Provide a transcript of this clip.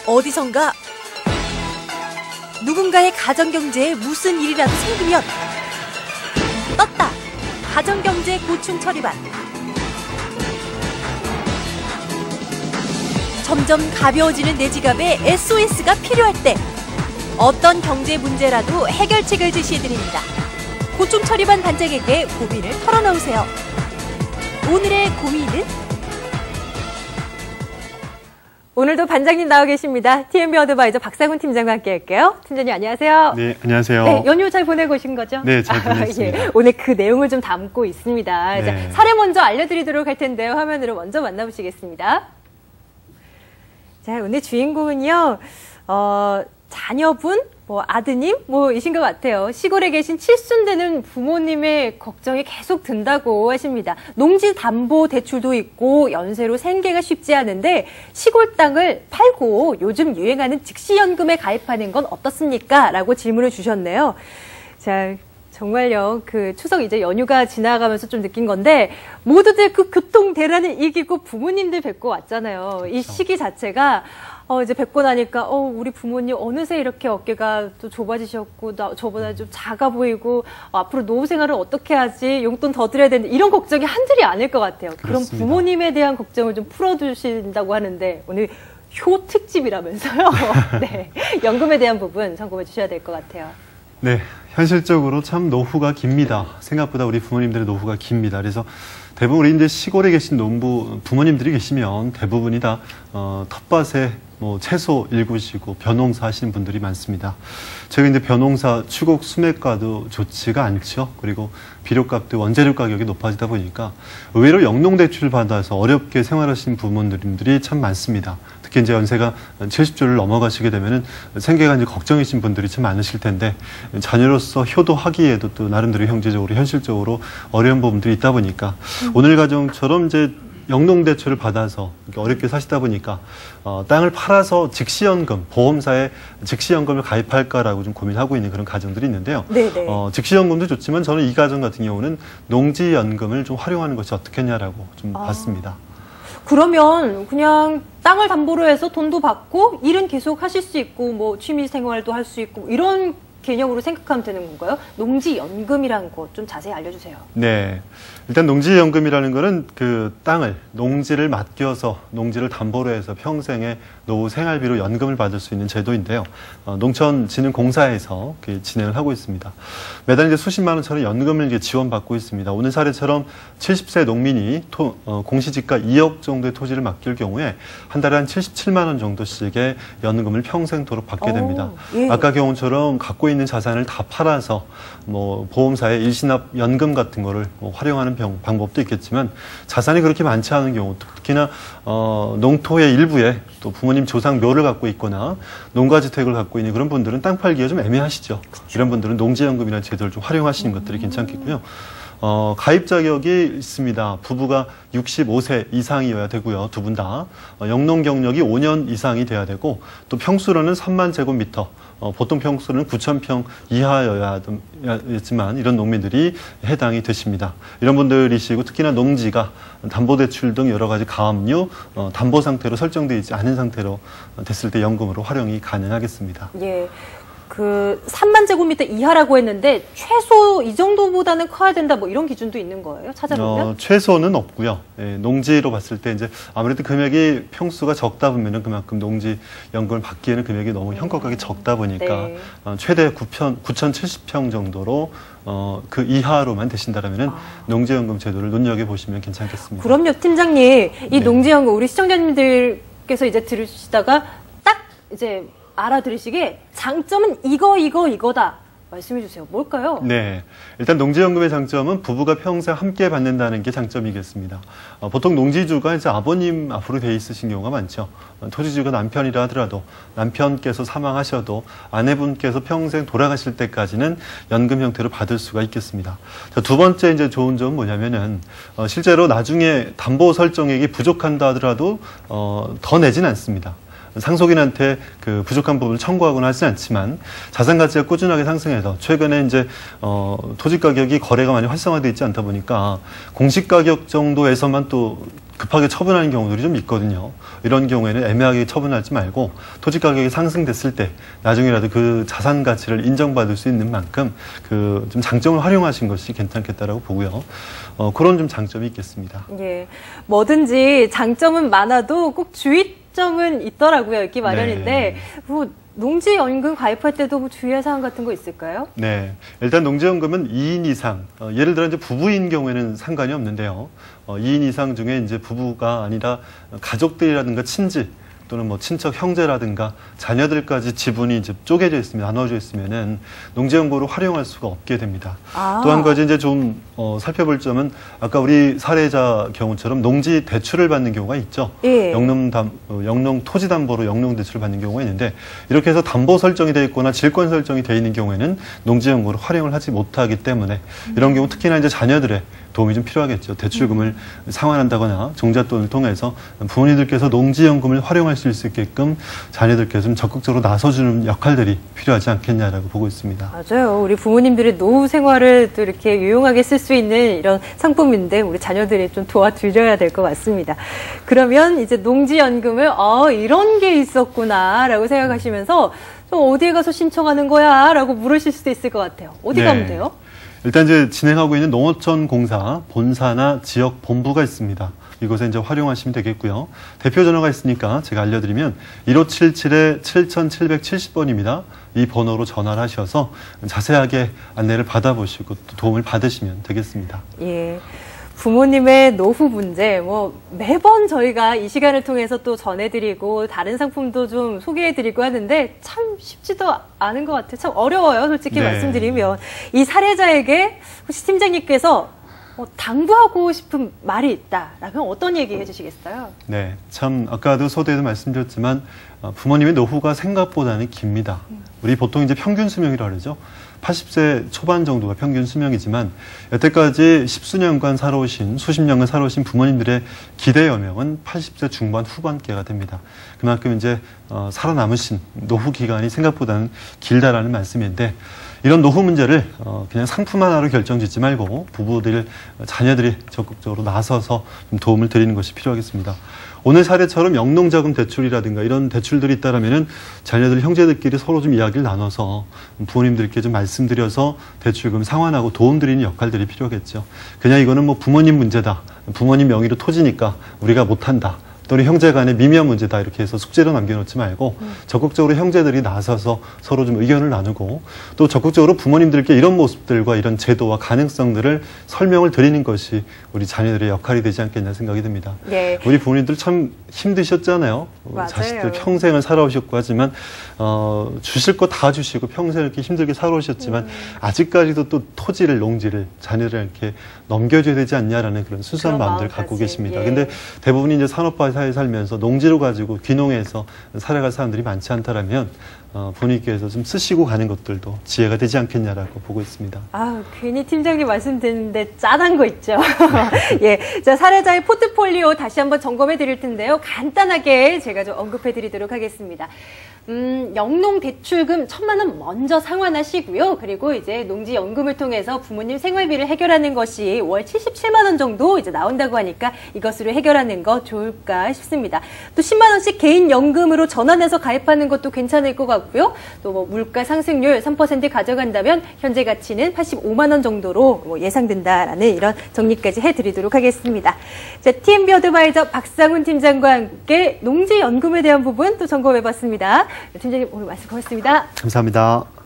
어디선가 누군가의 가정경제에 무슨 일이라도 생기면 떴다. 가정경제 고충 처리반. 점점 가벼워지는 내 지갑에 SOS가 필요할 때 어떤 경제 문제라도 해결책을 제시해드립니다. 고충 처리반 반장에게 고민을 털어놓으세요. 오늘의 고민은? 오늘도 반장님 나와 계십니다. TMB 어드바이저 박상훈 팀장과 함께 할게요. 팀장님 안녕하세요. 네, 안녕하세요. 네, 연휴 잘 보내고 오신 거죠? 네, 잘 보냈습니다. 예, 오늘 그 내용을 좀 담고 있습니다. 네. 자, 사례 먼저 알려드리도록 할 텐데요. 화면으로 먼저 만나보시겠습니다. 자, 오늘 주인공은요. 자녀분, 아드님, 이신 것 같아요. 시골에 계신 칠순되는 부모님의 걱정이 계속 든다고 하십니다. 농지 담보 대출도 있고 연세로 생계가 쉽지 않은데 시골 땅을 팔고 요즘 유행하는 즉시연금에 가입하는 건 어떻습니까? 라고 질문을 주셨네요. 자, 정말요, 추석 이제 연휴가 지나가면서 좀 느낀 건데, 모두들 그 교통 대란을 이기고 부모님들 뵙고 왔잖아요. 이 시기 자체가, 이제 뵙고 나니까, 우리 부모님 어느새 이렇게 어깨가 또 좁아지셨고, 저보다 좀 작아 보이고, 앞으로 노후 생활을 어떻게 하지? 용돈 더 드려야 되는데, 이런 걱정이 한둘이 아닐 것 같아요. 그렇습니다. 그럼 부모님에 대한 걱정을 좀 풀어주신다고 하는데, 오늘 효 특집이라면서요. 네. 연금에 대한 부분 점검해 주셔야 될 것 같아요. 네, 현실적으로 참 노후가 깁니다. 생각보다 우리 부모님들의 노후가 깁니다. 그래서 대부분 우리 이제 시골에 계신 부모님들이 계시면 대부분이 다 텃밭에 채소 일구시고 벼농사 하시는 분들이 많습니다. 저희 이제 벼농사 추곡 수매가도 좋지가 않죠. 그리고 비료값도 원재료 가격이 높아지다 보니까 의외로 영농대출을 받아서 어렵게 생활하시는 부모님들이 참 많습니다. 특히 이제 연세가 70조를 넘어가시게 되면은 생계가 이제 걱정이신 분들이 참 많으실 텐데 자녀로서 효도하기에도 또 나름대로 경제적으로 현실적으로 어려운 부분들이 있다 보니까 오늘 가정처럼 이제 영농대출을 받아서 어렵게 사시다 보니까 땅을 팔아서 즉시연금, 보험사에 즉시연금을 가입할까라고 좀 고민하고 있는 그런 가정들이 있는데요. 네네. 즉시연금도 좋지만 저는 이 가정 같은 경우는 농지연금을 좀 활용하는 것이 어떻겠냐라고 좀 봤습니다. 그러면 그냥 땅을 담보로 해서 돈도 받고 일은 계속 하실 수 있고 취미 생활도 할 수 있고 이런 개념으로 생각하면 되는 건가요? 농지연금이라는 거 좀 자세히 알려주세요. 네. 일단 농지연금이라는 거는 그 땅을, 농지를 맡겨서 농지를 담보로 해서 평생의 노후 생활비로 연금을 받을 수 있는 제도인데요. 농촌진흥공사에서 진행을 하고 있습니다. 매달 이제 수십만 원짜리 연금을 이제 지원받고 있습니다. 오늘 사례처럼 70세 농민이 공시지가 2억 정도의 토지를 맡길 경우에 한 달에 한 77만 원 정도씩의 연금을 평생도록 받게 됩니다. 예. 아까 경우처럼 갖고 있는 자산을 다 팔아서 보험사의 일시납 연금 같은 거를 활용하는 방법도 있겠지만 자산이 그렇게 많지 않은 경우 특히나 농토의 일부에 또 부모님 조상 묘를 갖고 있거나 농가주택을 갖고 있는 그런 분들은 땅 팔기가 좀 애매하시죠. 그렇죠. 이런 분들은 농지연금이라는 제도를 좀 활용하시는 것들이 괜찮겠고요. 가입 자격이 있습니다. 부부가 65세 이상이어야 되고요. 두 분 다. 영농 경력이 5년 이상이 돼야 되고 또 평수로는 3만 제곱미터. 보통 평수는 9,000평 이하여야지만 이런 농민들이 해당이 되십니다. 이런 분들이시고 특히나 농지가 담보대출 등 여러 가지 가압류, 담보 상태로 설정되어 있지 않은 상태로 됐을 때 연금으로 활용이 가능하겠습니다. 예. 3만 제곱미터 이하라고 했는데 최소 이 정도보다는 커야 된다 이런 기준도 있는 거예요? 찾아보면? 최소는 없고요. 예, 농지로 봤을 때 이제 아무래도 금액이 평수가 적다 보면은 그만큼 농지 연금을 받기에는 금액이 너무 현격하게 적다 보니까 네. 최대 9,070평 정도로 그 이하로만 되신다라면은 농지연금 제도를 눈여겨 보시면 괜찮겠습니다. 그럼요, 팀장님. 이 네. 농지연금 우리 시청자님들께서 이제 들으시다가 딱 이제 알아들으시게 장점은 이거다 말씀해 주세요. 뭘까요? 네, 일단 농지연금의 장점은 부부가 평생 함께 받는다는 게 장점이겠습니다. 보통 농지주가 이제 아버님 앞으로 돼 있으신 경우가 많죠. 토지주가 남편이라 하더라도 남편께서 사망하셔도 아내분께서 평생 돌아가실 때까지는 연금 형태로 받을 수가 있겠습니다. 자, 두 번째 이제 좋은 점은 뭐냐면은 실제로 나중에 담보 설정액이 부족한다 하더라도 더 내진 않습니다. 상속인한테 그 부족한 부분을 청구하거나 하진 않지만 자산 가치가 꾸준하게 상승해서 최근에 이제 토지 가격이 거래가 많이 활성화되어 있지 않다 보니까 공시 가격 정도에서만 또 급하게 처분하는 경우들이 좀 있거든요. 이런 경우에는 애매하게 처분하지 말고 토지 가격이 상승됐을 때 나중에라도 그 자산 가치를 인정받을 수 있는 만큼 그 좀 장점을 활용하신 것이 괜찮겠다라고 보고요. 그런 좀 장점이 있겠습니다. 예, 뭐든지 장점은 많아도 꼭 주의점은 있더라고요. 있기 마련인데 네. 뭐 농지연금 가입할 때도 뭐 주의할 사항 같은 거 있을까요? 네. 일단 농지연금은 2인 이상, 예를 들어 이제 부부인 경우에는 상관이 없는데요. 2인 이상 중에 이제 부부가 아니라 가족들이라든가 친지 또는 뭐 친척 형제라든가 자녀들까지 지분이 이제 쪼개져 있으면 나눠져 있으면은 농지연금을 활용할 수가 없게 됩니다. 또 한 가지 이제 좀 살펴볼 점은 아까 우리 사례자 경우처럼 농지 대출을 받는 경우가 있죠. 예. 영농 토지 담보로 영농 대출을 받는 경우가 있는데 이렇게 해서 담보 설정이 되어 있거나 질권 설정이 되어 있는 경우에는 농지연금을 활용을 하지 못하기 때문에 이런 경우 특히나 이제 자녀들의 도움이 좀 필요하겠죠. 대출금을 상환한다거나 종잣돈을 통해서 부모님들께서 농지연금을 활용할 수 있게끔 자녀들께서 좀 적극적으로 나서주는 역할들이 필요하지 않겠냐라고 보고 있습니다. 맞아요. 우리 부모님들의 노후 생활을 또 이렇게 유용하게 쓸 수 있는 이런 상품인데 우리 자녀들이 좀 도와드려야 될 것 같습니다. 그러면 이제 농지연금을 이런 게 있었구나라고 생각하시면서 좀 어디에 가서 신청하는 거야? 라고 물으실 수도 있을 것 같아요. 어디 가면 돼요? 일단 이제 진행하고 있는 농어촌공사 본사나 지역 본부가 있습니다. 이곳에 이제 활용하시면 되겠고요. 대표 전화가 있으니까 제가 알려드리면 1577-7770번입니다. 이 번호로 전화를 하셔서 자세하게 안내를 받아보시고 또 도움을 받으시면 되겠습니다. 예. 부모님의 노후 문제, 매번 저희가 이 시간을 통해서 또 전해드리고 다른 상품도 좀 소개해드리고 하는데 참 쉽지도 않은 것 같아요. 참 어려워요, 솔직히 말씀드리면. 이 사례자에게 혹시 팀장님께서 당부하고 싶은 말이 있다라면 어떤 얘기 해주시겠어요? 네, 참 아까도 소개에도 말씀드렸지만 부모님의 노후가 생각보다는 깁니다. 우리 보통 이제 평균 수명이라고 그러죠. 80세 초반 정도가 평균 수명이지만 여태까지 십수년간 살아오신, 수십 년간 살아오신 부모님들의 기대 여명은 80세 중반 후반께가 됩니다. 그만큼 이제 살아남으신 노후 기간이 생각보다는 길다라는 말씀인데 이런 노후 문제를 그냥 상품 하나로 결정짓지 말고 부부들, 자녀들이 적극적으로 나서서 좀 도움을 드리는 것이 필요하겠습니다. 오늘 사례처럼 영농자금 대출이라든가 이런 대출들이 있다라면은 자녀들, 형제들끼리 서로 좀 이야기를 나눠서 부모님들께 좀 말씀드려서 대출금 상환하고 도움 드리는 역할들이 필요하겠죠. 그냥 이거는 뭐 부모님 문제다, 부모님 명의로 토지니까 우리가 못한다, 또는 형제 간의 미미한 문제다 이렇게 해서 숙제로 남겨놓지 말고 적극적으로 형제들이 나서서 서로 좀 의견을 나누고 또 적극적으로 부모님들께 이런 모습들과 이런 제도와 가능성들을 설명을 드리는 것이 우리 자녀들의 역할이 되지 않겠냐 생각이 듭니다. 네. 우리 부모님들 참 힘드셨잖아요. 맞아요. 자식들 평생을 살아오셨고 하지만 주실 거 다 주시고 평생 이렇게 힘들게 살아오셨지만 아직까지도 또 토지를, 농지를 자녀들에게 넘겨줘야 되지 않냐라는 그런 순수한 마음들 갖고 계십니다. 근데 대부분이 이제 산업화 사회에 살면서 농지를 가지고 귀농해서 살아갈 사람들이 많지 않다라면 본인께서 좀 쓰시고 가는 것들도 지혜가 되지 않겠냐라고 보고 있습니다. 괜히 팀장님 말씀 듣는데 짠한 거 있죠. 예, 자, 사례자의 포트폴리오 다시 한번 점검해 드릴 텐데요. 간단하게 제가 좀 언급해 드리도록 하겠습니다. 영농 대출금 1,000만 원 먼저 상환하시고요. 그리고 이제 농지연금을 통해서 부모님 생활비를 해결하는 것이 월 77만 원 정도 이제 나온다고 하니까 이것으로 해결하는 거 좋을까 싶습니다. 또 10만 원씩 개인 연금으로 전환해서 가입하는 것도 괜찮을 것 같고요. 또 뭐 물가 상승률 3% 가져간다면 현재 가치는 85만 원 정도로 예상된다라는 이런 정리까지 해드리도록 하겠습니다. 자, TMB 어드바이저 박상훈 팀장과 함께 농지연금에 대한 부분 또 점검해봤습니다. 팀장님 오늘 말씀 고맙습니다. 감사합니다.